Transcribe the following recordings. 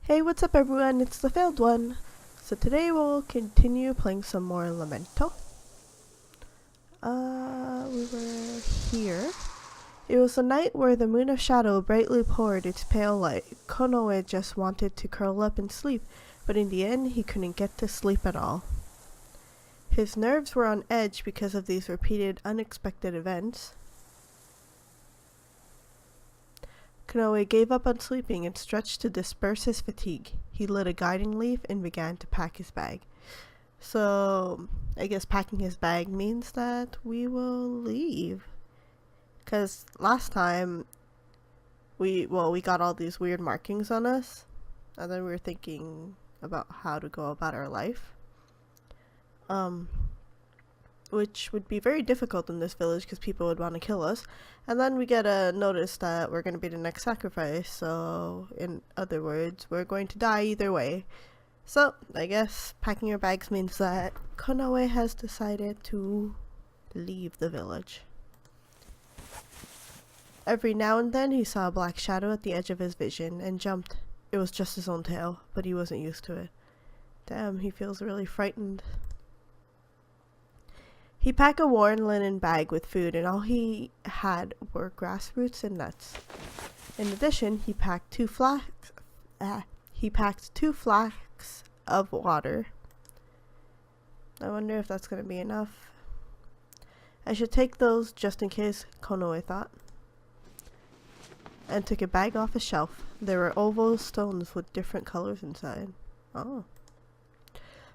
Hey, what's up everyone? It's the failed one. So today we'll continue playing some more Lamento. We were here. It was a night where the moon of shadow brightly poured its pale light. Konoe just wanted to curl up and sleep, but in the end he couldn't get to sleep at all. His nerves were on edge because of these repeated unexpected events. Konoe gave up on sleeping and stretched to disperse his fatigue. He lit a guiding leaf and began to pack his bag. So, I guess packing his bag means that we will leave. Because last time, we got all these weird markings on us. And then we were thinking about how to go about our life. Which would be very difficult in this village because people would want to kill us. And then we get a notice that we're going to be the next sacrifice, so in other words, we're going to die either way. So, I guess packing our bags means that Konoe has decided to leave the village. Every now and then he saw a black shadow at the edge of his vision and jumped. It was just his own tail, but he wasn't used to it. Damn, he feels really frightened. He packed a worn linen bag with food, and all he had were grass roots and nuts. In addition, he packed two flasks of water. I wonder if that's going to be enough. I should take those just in case, Konoe thought, and took a bag off a shelf. There were oval stones with different colors inside. Oh.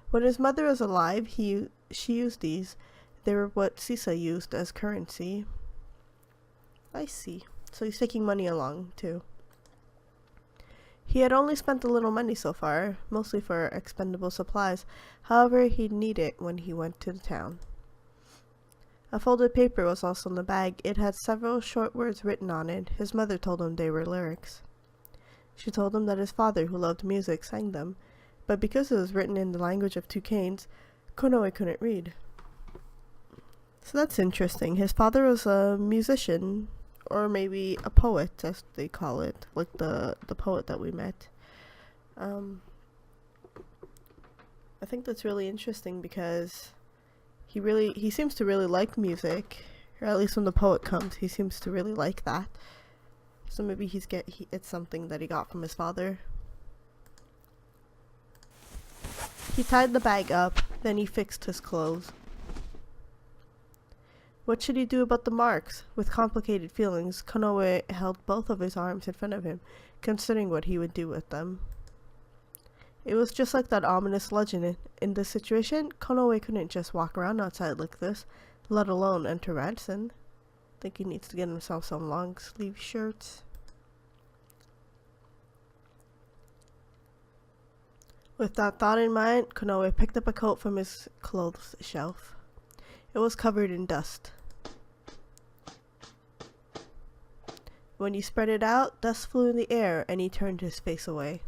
When his mother was alive, she used these. They were what Sisa used as currency. I see. So he's taking money along, too. He had only spent a little money so far, mostly for expendable supplies. However, he'd need it when he went to the town. A folded paper was also in the bag. It had several short words written on it. His mother told him they were lyrics. She told him that his father, who loved music, sang them. But because it was written in the language of toucans, Konoe couldn't read. So that's interesting. His father was a musician, or maybe a poet, as they call it, like the poet that we met. I think that's really interesting because he seems to really like music, or at least when the poet comes, he seems to really like that. So maybe it's something that he got from his father. He tied the bag up, then he fixed his clothes. What should he do about the marks? With complicated feelings, Konoe held both of his arms in front of him, considering what he would do with them. It was just like that ominous legend. In this situation, Konoe couldn't just walk around outside like this, let alone enter Ranson. I think he needs to get himself some long sleeve shirts. With that thought in mind, Konoe picked up a coat from his clothes shelf. It was covered in dust. When he spread it out, dust flew in the air and he turned his face away.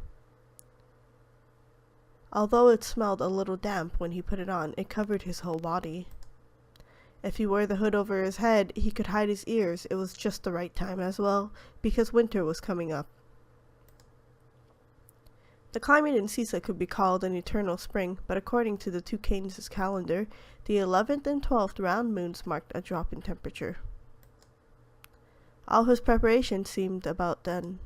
Although it smelled a little damp when he put it on, it covered his whole body. If he wore the hood over his head, he could hide his ears. It was just the right time as well, because winter was coming up. The climate in Sisa could be called an eternal spring, but according to the toucans' calendar, the 11th and 12th round moons marked a drop in temperature. All his preparations seemed about done.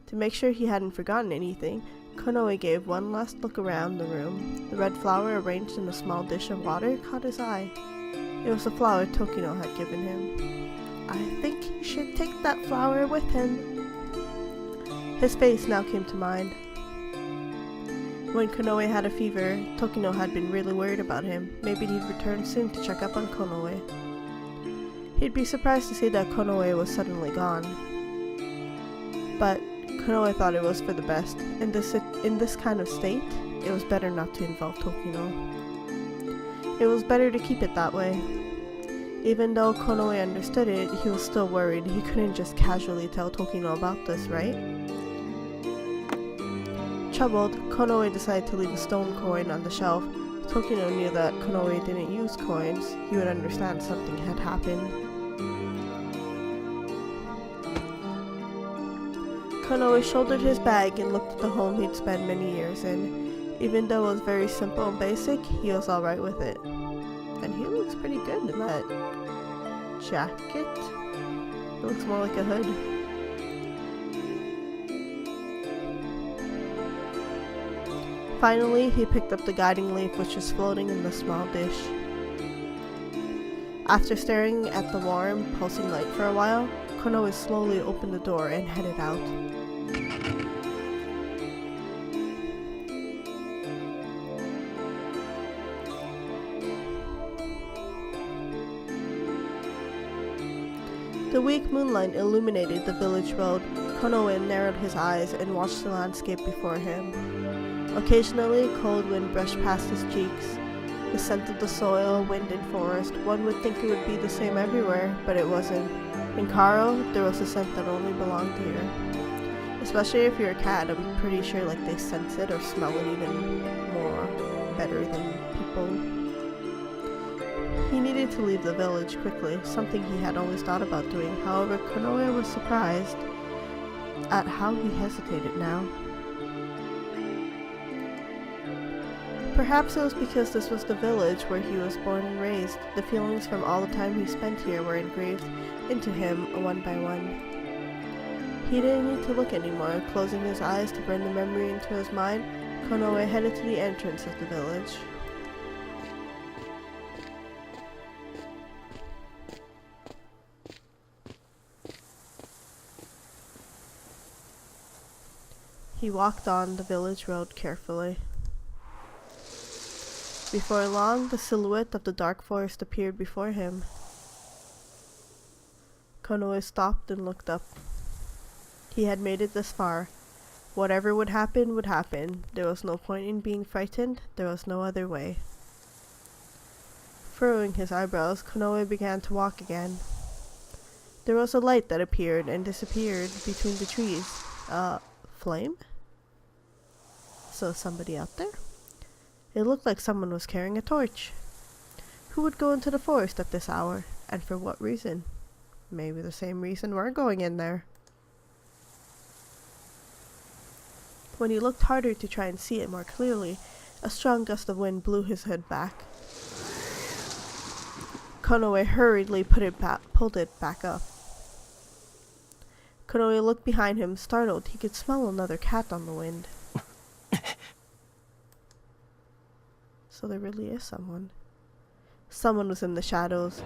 To make sure he hadn't forgotten anything, Konoe gave one last look around the room. The red flower arranged in a small dish of water caught his eye. It was the flower Tokino had given him. I think he should take that flower with him. His face now came to mind. When Konoe had a fever, Tokino had been really worried about him. Maybe he'd return soon to check up on Konoe. He'd be surprised to see that Konoe was suddenly gone. But Konoe thought it was for the best. In this kind of state, it was better not to involve Tokino. It was better to keep it that way. Even though Konoe understood it, he was still worried. He couldn't just casually tell Tokino about this, right? Troubled, Konoe decided to leave a stone coin on the shelf. Tokino knew that Konoe didn't use coins. He would understand something had happened. Konoe shouldered his bag and looked at the home he'd spent many years in. Even though it was very simple and basic, he was alright with it. And he looks pretty good in that jacket. It looks more like a hood. Finally, he picked up the guiding leaf which was floating in the small dish. After staring at the warm, pulsing light for a while, Konoe slowly opened the door and headed out. The weak moonlight illuminated the village road. Konoe narrowed his eyes and watched the landscape before him. Occasionally, cold wind brushed past his cheeks. The scent of the soil, wind, and forest. One would think it would be the same everywhere, but it wasn't. In Karo, there was a scent that only belonged here. Especially if you're a cat, I'm pretty sure like they sense it or smell it even more better than people. He needed to leave the village quickly, something he had always thought about doing. However, Konoe was surprised at how he hesitated now. Perhaps it was because this was the village where he was born and raised. The feelings from all the time he spent here were engraved into him one by one. He didn't need to look anymore. Closing his eyes to burn the memory into his mind, Konoe headed to the entrance of the village. He walked on the village road carefully. Before long, the silhouette of the dark forest appeared before him. Konoe stopped and looked up. He had made it this far. Whatever would happen, would happen. There was no point in being frightened. There was no other way. Furrowing his eyebrows, Konoe began to walk again. There was a light that appeared and disappeared between the trees. Flame? So somebody out there? It looked like someone was carrying a torch. Who would go into the forest at this hour? And for what reason? Maybe the same reason we're going in there. When he looked harder to try and see it more clearly, a strong gust of wind blew his hood back. Konoe hurriedly pulled it back up. Konoe looked behind him, startled. He could smell another cat on the wind. So there really is someone. Someone was in the shadows.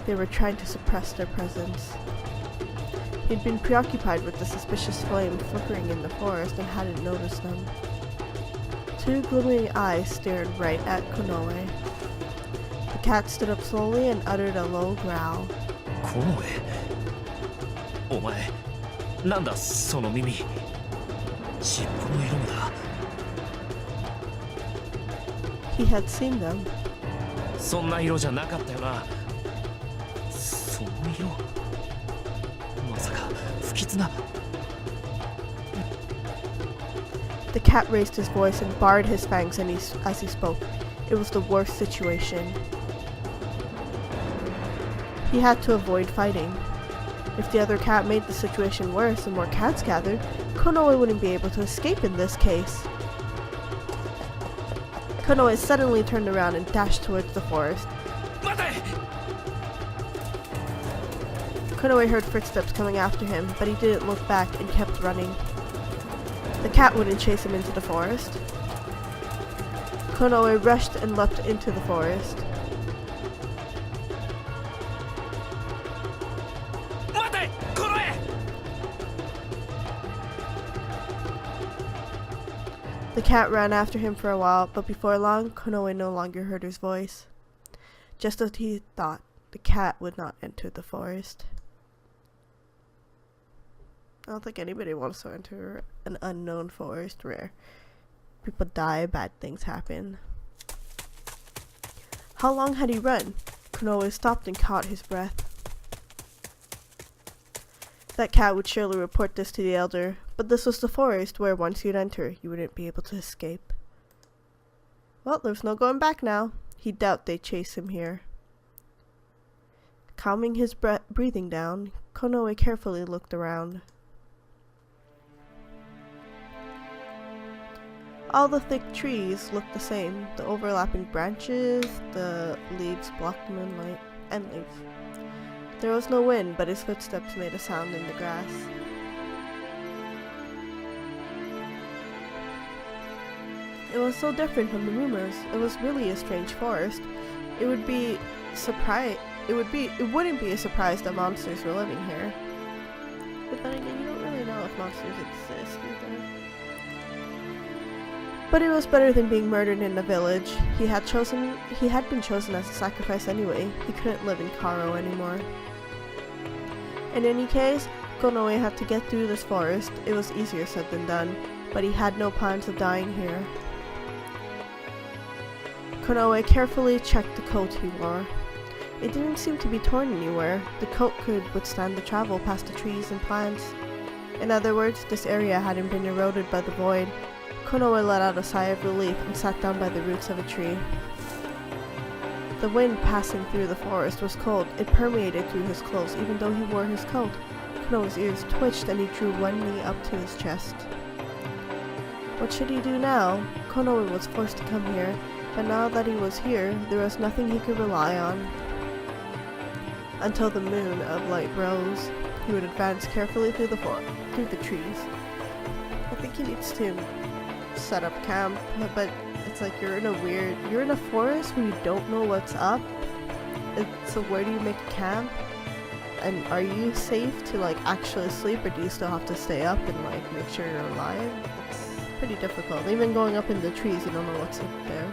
They were trying to suppress their presence. He'd been preoccupied with the suspicious flame flickering in the forest and hadn't noticed them. Two glimmering eyes stared right at Konoe. The cat stood up slowly and uttered a low growl. Konoe? Omae, nanda sono mimi? Shippo no iro mo da. He had seen them. そんな色じゃなかったよな。その色。まさか不吉な。The cat raised his voice and bared his fangs as he spoke. It was the worst situation. He had to avoid fighting. If the other cat made the situation worse and more cats gathered, Konoe wouldn't be able to escape in this case. Konoe suddenly turned around and dashed towards the forest. Konoe heard footsteps coming after him, but he didn't look back and kept running. The cat wouldn't chase him into the forest. Konoe rushed and leapt into the forest. The cat ran after him for a while, but before long, Konoe no longer heard his voice. Just as he thought, the cat would not enter the forest. I don't think anybody wants to enter an unknown forest where people die, bad things happen. How long had he run? Konoe stopped and caught his breath. That cat would surely report this to the elder, but this was the forest where once you'd enter, you wouldn't be able to escape. Well, there's no going back now. He'd doubt they'd chase him here. Calming his breathing down, Konoe carefully looked around. All the thick trees looked the same. The overlapping branches, the leaves blocked the moonlight, and leaves. There was no wind, but his footsteps made a sound in the grass. It was so different from the rumors. It was really a strange forest. It wouldn't be a surprise that monsters were living here. But then again, you don't really know if monsters exist either. But it was better than being murdered in the village. He had been chosen as a sacrifice anyway. He couldn't live in Karo anymore. In any case, Konoe had to get through this forest. It was easier said than done, but he had no plans of dying here. Konoe carefully checked the coat he wore. It didn't seem to be torn anywhere. The coat could withstand the travel past the trees and plants. In other words, this area hadn't been eroded by the void. Konoe let out a sigh of relief and sat down by the roots of a tree. The wind passing through the forest was cold. It permeated through his clothes even though he wore his coat. Konoe's ears twitched and he drew one knee up to his chest. What should he do now? Konoe was forced to come here, but now that he was here, there was nothing he could rely on. Until the moon of light rose, he would advance carefully through the trees. I think he needs to set up camp, but it's like you're in a forest where you don't know what's up. So where do you make a camp? And are you safe to like actually sleep, or do you still have to stay up and like make sure you're alive? It's pretty difficult. Even going up in the trees, you don't know what's up there.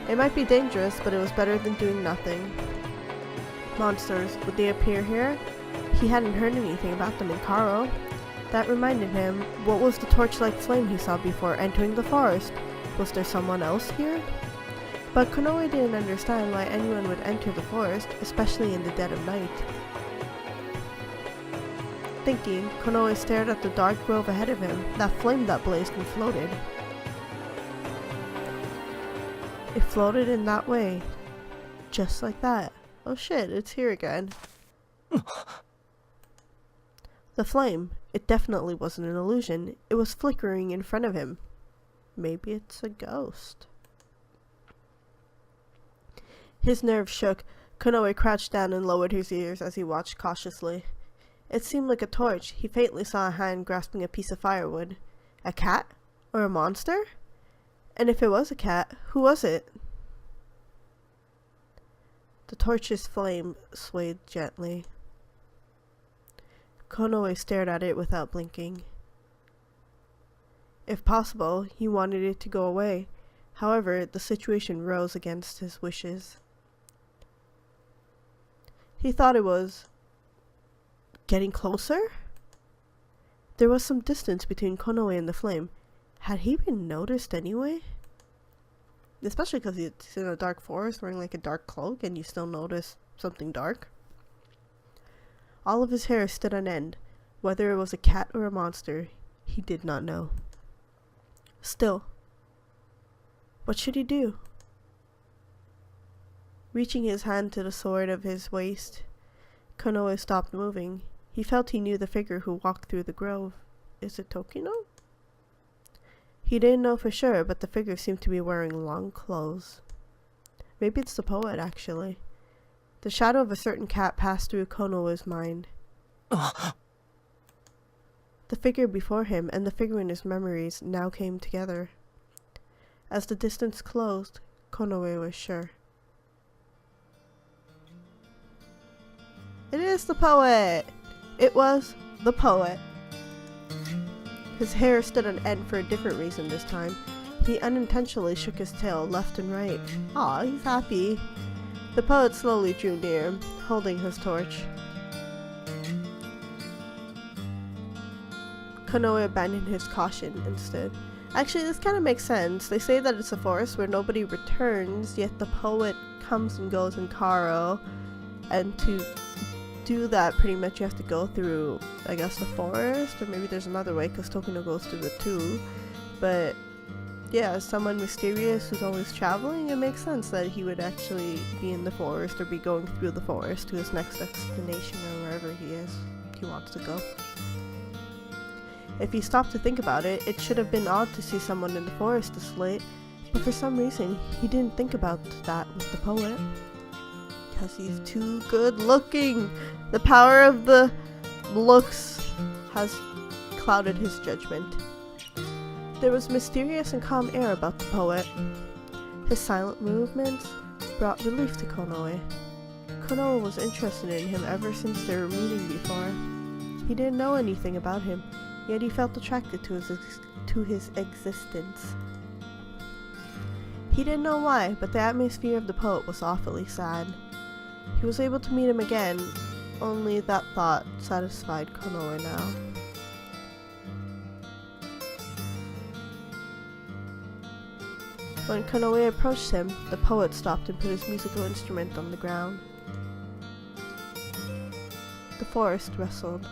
It might be dangerous, but it was better than doing nothing. Monsters, would they appear here? He hadn't heard anything about them in Karo. That reminded him, what was the torchlight flame he saw before entering the forest? Was there someone else here? But Konoe didn't understand why anyone would enter the forest, especially in the dead of night. Thinking, Konoe stared at the dark grove ahead of him, that flame that blazed and floated. It floated in that way. Just like that. Oh shit, it's here again. The flame. It definitely wasn't an illusion. It was flickering in front of him. Maybe it's a ghost. His nerves shook. Konoe crouched down and lowered his ears as he watched cautiously. It seemed like a torch. He faintly saw a hand grasping a piece of firewood. A cat? Or a monster? And if it was a cat, who was it? The torch's flame swayed gently. Konoe stared at it without blinking. If possible, he wanted it to go away. However, the situation rose against his wishes. He thought it was getting closer? There was some distance between Konoe and the flame. Had he been noticed anyway? Especially because he's in a dark forest wearing like a dark cloak and you still notice something dark. All of his hair stood on end. Whether it was a cat or a monster, he did not know. Still, what should he do? Reaching his hand to the sword of his waist, Konoe stopped moving. He felt he knew the figure who walked through the grove. Is it Tokino? He didn't know for sure, but the figure seemed to be wearing long clothes. Maybe it's the poet, actually. The shadow of a certain cat passed through Konoe's mind. The figure before him and the figure in his memories now came together. As the distance closed, Konoe was sure. It is the poet! It was the poet. His hair stood on end for a different reason this time. He unintentionally shook his tail left and right. Aw, he's happy. The poet slowly drew near, holding his torch. Konoe abandoned his caution instead. Actually, this kind of makes sense. They say that it's a forest where nobody returns, yet the poet comes and goes in Karo. And to do that, pretty much you have to go through, I guess, the forest, or maybe there's another way because Tokino goes through the two. But yeah, as someone mysterious who's always traveling, it makes sense that he would actually be in the forest or be going through the forest to his next destination or wherever he wants to go. If you stop to think about it, it should have been odd to see someone in the forest this late, but for some reason, he didn't think about that with the poet. Because he's too good looking. The power of the looks has clouded his judgment. There was mysterious and calm air about the poet. His silent movements brought relief to Konoe. Konoe was interested in him ever since their meeting before. He didn't know anything about him, yet he felt attracted to his existence. He didn't know why, but the atmosphere of the poet was awfully sad. He was able to meet him again, only that thought satisfied Konoe now. When Konoe approached him, the poet stopped and put his musical instrument on the ground. The forest rustled.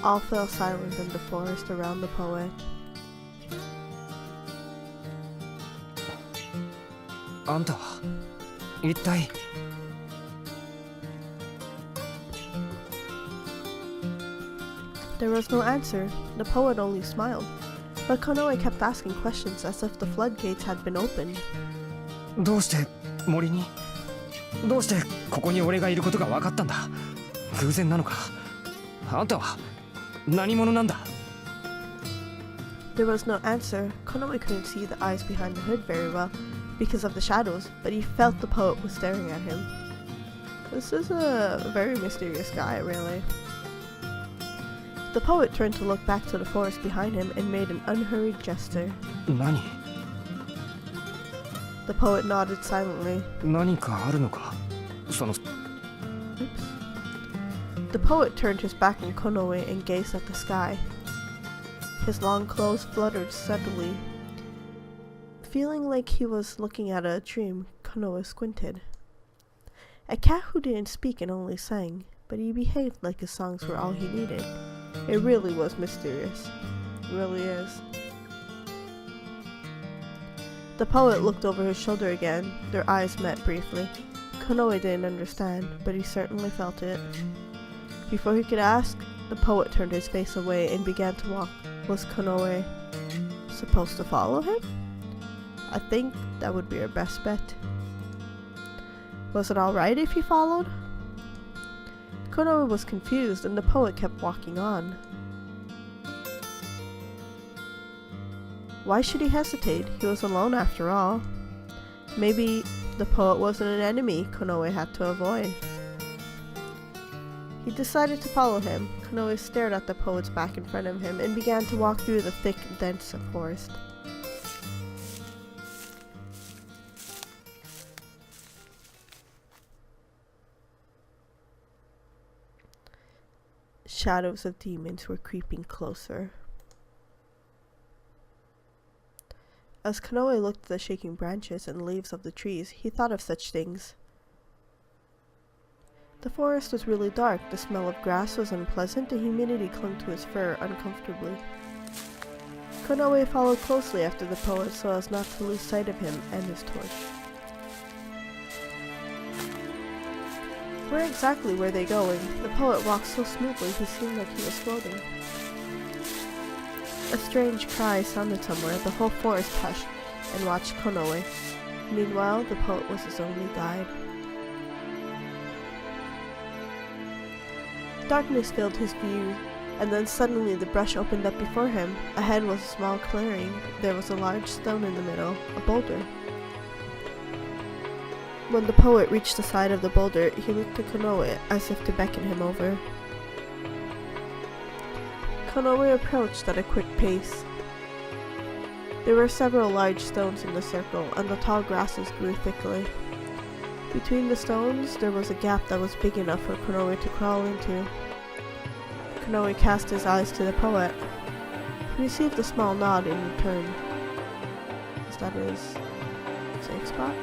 All fell silent in the forest around the poet. There was no answer. The poet only smiled. But Konoe kept asking questions as if the floodgates had been opened. どうして森にどうしてここに俺がいることが分かったんだ偶然なのかあんたは何者なんだ There was no answer. Konoe couldn't see the eyes behind the hood very well because of the shadows, but he felt the poet was staring at him. This is a very mysterious guy, really. The poet turned to look back to the forest behind him and made an unhurried gesture. 何 The poet nodded silently. 何かあるのかその Oops. The poet turned his back on Konoe and gazed at the sky. His long clothes fluttered steadily. Feeling like he was looking at a dream, Konoe squinted. A cat who didn't speak and only sang, but he behaved like his songs were all he needed. It really was mysterious. It really is. The poet looked over his shoulder again. Their eyes met briefly. Konoe didn't understand, but he certainly felt it. Before he could ask, the poet turned his face away and began to walk. Was Konoe supposed to follow him? I think that would be our best bet. Was it alright if he followed? Konoe was confused and the poet kept walking on. Why should he hesitate? He was alone after all. Maybe the poet wasn't an enemy Konoe had to avoid. He decided to follow him. Konoe stared at the poet's back in front of him and began to walk through the thick, dense forest. Shadows of demons were creeping closer. As Konoe looked at the shaking branches and leaves of the trees, he thought of such things. The forest was really dark, the smell of grass was unpleasant, the humidity clung to his fur uncomfortably. Konoe followed closely after the poet so as not to lose sight of him and his torch. Where exactly were they going? The poet walked so smoothly he seemed like he was floating. A strange cry sounded somewhere. The whole forest hushed and watched Konoe. Meanwhile, the poet was his only guide. Darkness filled his view, and then suddenly the brush opened up before him. Ahead was a small clearing. There was a large stone in the middle, a boulder. When the poet reached the side of the boulder, he looked at Konoe as if to beckon him over. Konoe approached at a quick pace. There were several large stones in the circle, and the tall grasses grew thickly. Between the stones, there was a gap that was big enough for Konoe to crawl into. Konoe cast his eyes to the poet. He received a small nod in return. Is that his safe spot?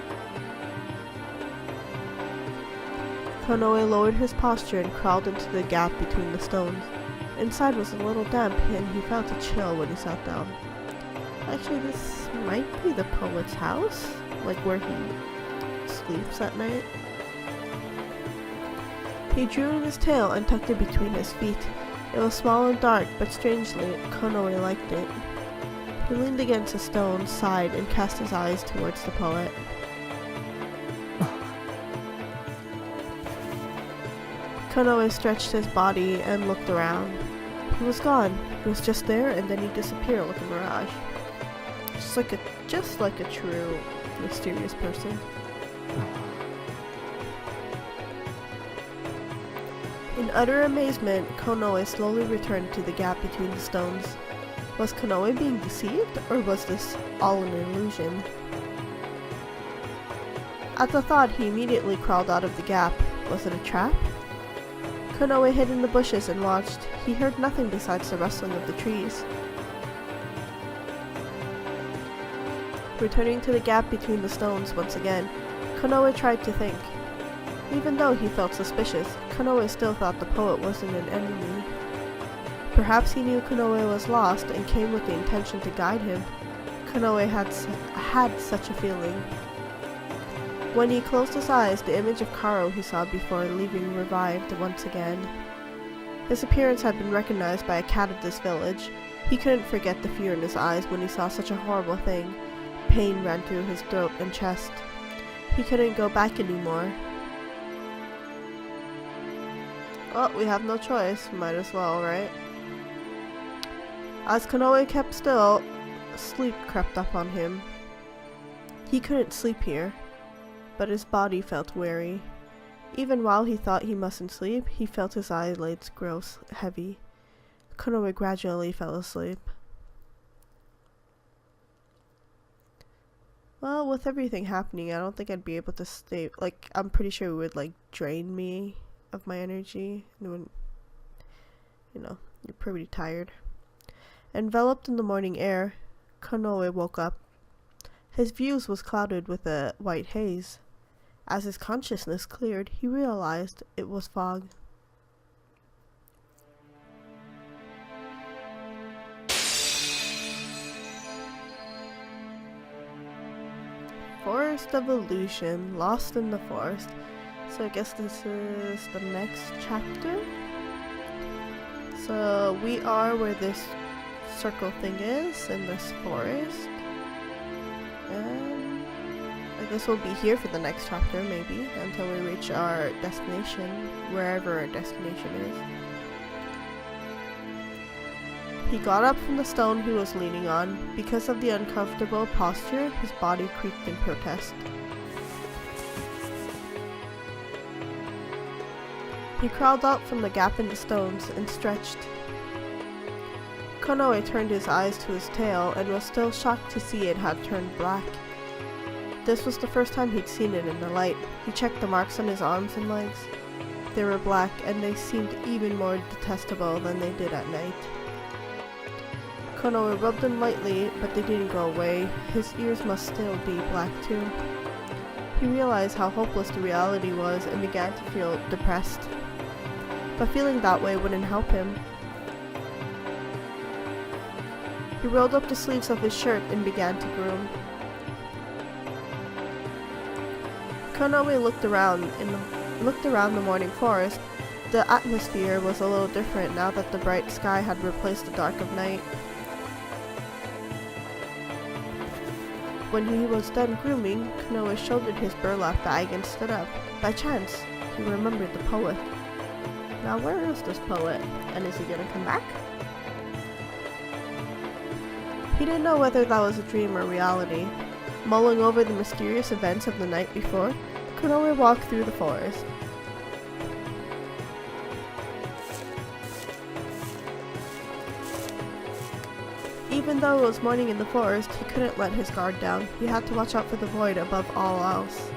Konoe lowered his posture and crawled into the gap between the stones. Inside was a little damp, and he felt a chill when he sat down. Actually, this might be the poet's house, like where he sleeps at night. He drew in his tail and tucked it between his feet. It was small and dark, but strangely, Konoe liked it. He leaned against a stone, sighed, and cast his eyes towards the poet. Konoe stretched his body and looked around. He was gone. He was just there, and then he disappeared like a mirage. Just like a true, mysterious person. In utter amazement, Konoe slowly returned to the gap between the stones. Was Konoe being deceived, or was this all an illusion? At the thought, he immediately crawled out of the gap. Was it a trap? Konoe hid in the bushes and watched. He heard nothing besides the rustling of the trees. Returning to the gap between the stones once again, Konoe tried to think. Even though he felt suspicious, Konoe still thought the poet wasn't an enemy. Perhaps he knew Konoe was lost and came with the intention to guide him. Konoe had such a feeling. When he closed his eyes, the image of Karo he saw before leaving revived once again. His appearance had been recognized by a cat of this village. He couldn't forget the fear in his eyes when he saw such a horrible thing. Pain ran through his throat and chest. He couldn't go back anymore. Well, we have no choice. Might as well, right? As Konoe kept still, sleep crept up on him. He couldn't sleep here, but his body felt weary. Even while he thought he mustn't sleep, he felt his eyelids grow heavy. Konoe gradually fell asleep. Well, with everything happening, I don't think I'd be able to stay. Like, I'm pretty sure it would, like, drain me of my energy. And when, you know, you're pretty tired. Enveloped in the morning air, Konoe woke up. His views was clouded with a white haze. As his consciousness cleared, he realized it was fog. Forest of Illusion, Lost in the Forest. So I guess this is the next chapter. So we are where this circle thing is, in this forest. And I guess we'll be here for the next chapter, maybe, until we reach our destination, wherever our destination is. He got up from the stone he was leaning on. Because of the uncomfortable posture, his body creaked in protest. He crawled out from the gap in the stones and stretched. Konoe turned his eyes to his tail and was still shocked to see it had turned black. This was the first time he'd seen it in the light. He checked the marks on his arms and legs. They were black, and they seemed even more detestable than they did at night. Konoe rubbed them lightly, but they didn't go away. His ears must still be black too. He realized how hopeless the reality was and began to feel depressed. But feeling that way wouldn't help him. He rolled up the sleeves of his shirt and began to groom. Konoe looked around the morning forest. The atmosphere was a little different now that the bright sky had replaced the dark of night. When he was done grooming, Konoe shouldered his burlap bag and stood up. By chance, he remembered the poet. Now where is this poet? And is he gonna come back? He didn't know whether that was a dream or reality. Mulling over the mysterious events of the night before, Konoe walked through the forest. Even though it was morning in the forest, he couldn't let his guard down. He had to watch out for the void above all else.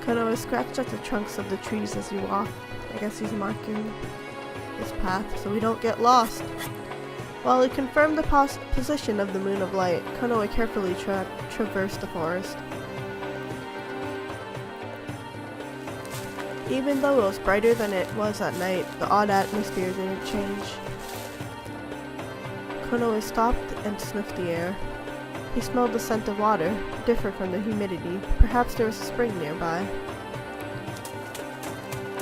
Konoe scratched at the trunks of the trees as he walked. I guess he's marking his path so we don't get lost. While he confirmed the position of the moon of light, Konoe carefully traversed the forest. Even though it was brighter than it was at night, the odd atmosphere didn't change. Konoe stopped and sniffed the air. He smelled the scent of water, different from the humidity. Perhaps there was a spring nearby.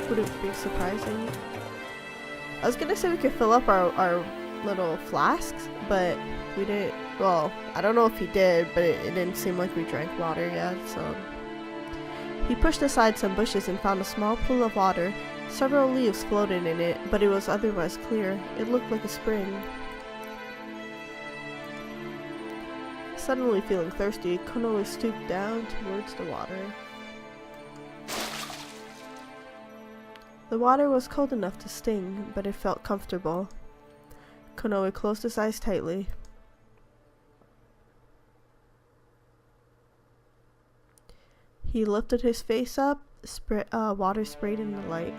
Wouldn't be surprising. I was gonna say we could fill up our little flasks, but we didn't. Well, I don't know if he did, but it didn't seem like we drank water yet, so. He pushed aside some bushes and found a small pool of water. Several leaves floated in it, but it was otherwise clear. It looked like a spring. Suddenly feeling thirsty, Konoe stooped down towards the water. The water was cold enough to sting, but it felt comfortable. Konoe closed his eyes tightly. He lifted his face up, water sprayed in the light.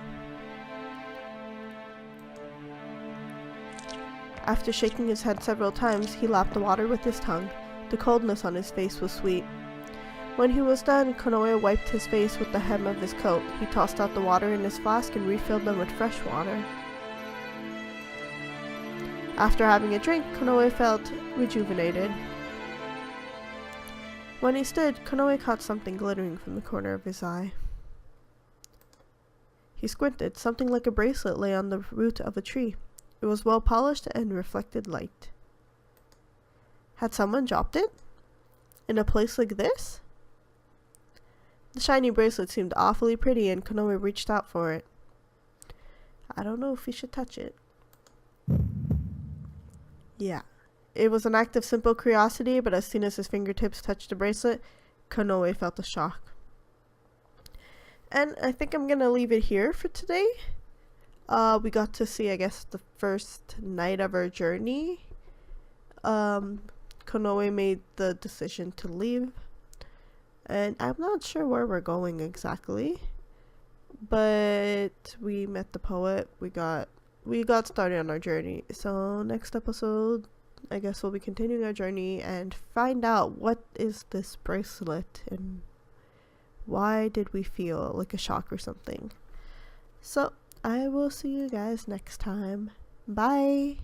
After shaking his head several times, he lapped the water with his tongue. The coldness on his face was sweet. When he was done, Konoe wiped his face with the hem of his coat. He tossed out the water in his flask and refilled them with fresh water. After having a drink, Konoe felt rejuvenated. When he stood, Konoe caught something glittering from the corner of his eye. He squinted. Something like a bracelet lay on the root of a tree. It was well polished and reflected light. Had someone dropped it? In a place like this? The shiny bracelet seemed awfully pretty, and Konoe reached out for it. I don't know if he should touch it. Yeah. It was an act of simple curiosity, but as soon as his fingertips touched the bracelet, Konoe felt a shock. And I think I'm gonna leave it here for today. We got to see, I guess, the first night of our journey. Konoe made the decision to leave. And I'm not sure where we're going exactly. But we met the poet. We got started on our journey. So next episode, I guess we'll be continuing our journey and find out what is this bracelet and why did we feel like a shock or something. So I will see you guys next time. Bye!